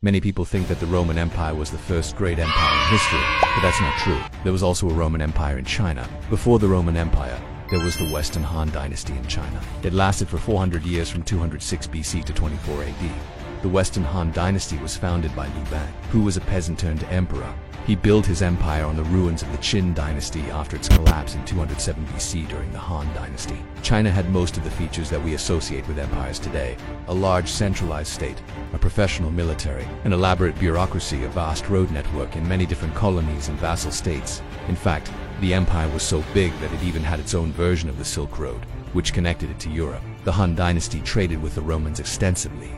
Many people think that the Roman Empire was the first great empire in history, but that's not true. There was also a Roman Empire in China. Before the Roman Empire, there was the Western Han Dynasty in China. It lasted for 400 years from 206 BC to 24 AD. The Western Han Dynasty was founded by Liu Bang, who was a peasant turned emperor. He built his empire on the ruins of the Qin dynasty after its collapse in 207 BC during the Han Dynasty. China had most of the features that we associate with empires today: a large centralized state, a professional military, an elaborate bureaucracy, a vast road network, and many different colonies and vassal states. In fact, the empire was so big that it even had its own version of the Silk Road, which connected it to Europe. The Han Dynasty traded with the Romans extensively,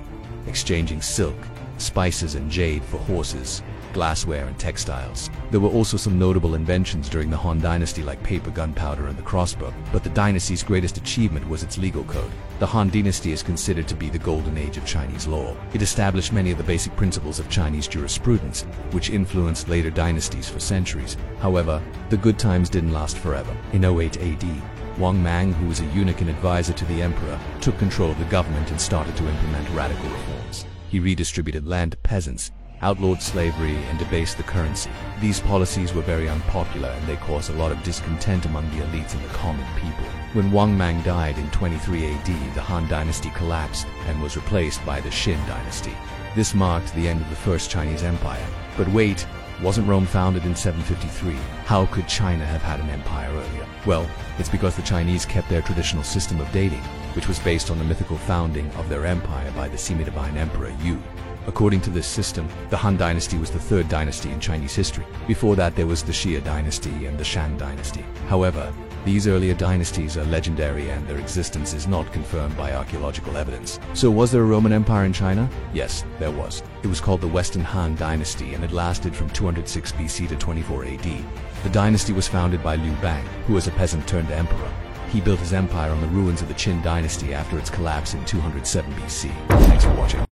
exchanging silk, spices, and jade for horses, glassware, and textiles. There were also some notable inventions during the Han Dynasty like paper, gunpowder, and the crossbow, but the dynasty's greatest achievement was its legal code. The Han Dynasty is considered to be the golden age of Chinese law. It established many of the basic principles of Chinese jurisprudence, which influenced later dynasties for centuries. However, the good times didn't last forever. In 08 AD, Wang Mang, who was a eunuch and advisor to the emperor, took control of the government and started to implement radical reforms. He redistributed land to peasants, outlawed slavery, and debased the currency. These policies were very unpopular, and they caused a lot of discontent among the elites and the common people. When Wang Mang died in 23 AD, the Han Dynasty collapsed and was replaced by the Qin Dynasty. This marked the end of the First Chinese Empire. But wait, wasn't Rome founded in 753? How could China have had an empire earlier? Well, it's because the Chinese kept their traditional system of dating, which was based on the mythical founding of their empire by the semi-divine emperor Yu. According to this system, the Han Dynasty was the third dynasty in Chinese history. Before that, there was the Xia Dynasty and the Shang Dynasty. However, these earlier dynasties are legendary and their existence is not confirmed by archaeological evidence. So was there a Roman Empire in China? Yes, there was. It was called the Western Han Dynasty, and it lasted from 206 BC to 24 AD. The dynasty was founded by Liu Bang, who was a peasant turned emperor. He built his empire on the ruins of the Qin Dynasty after its collapse in 207 BC. Thanks for watching.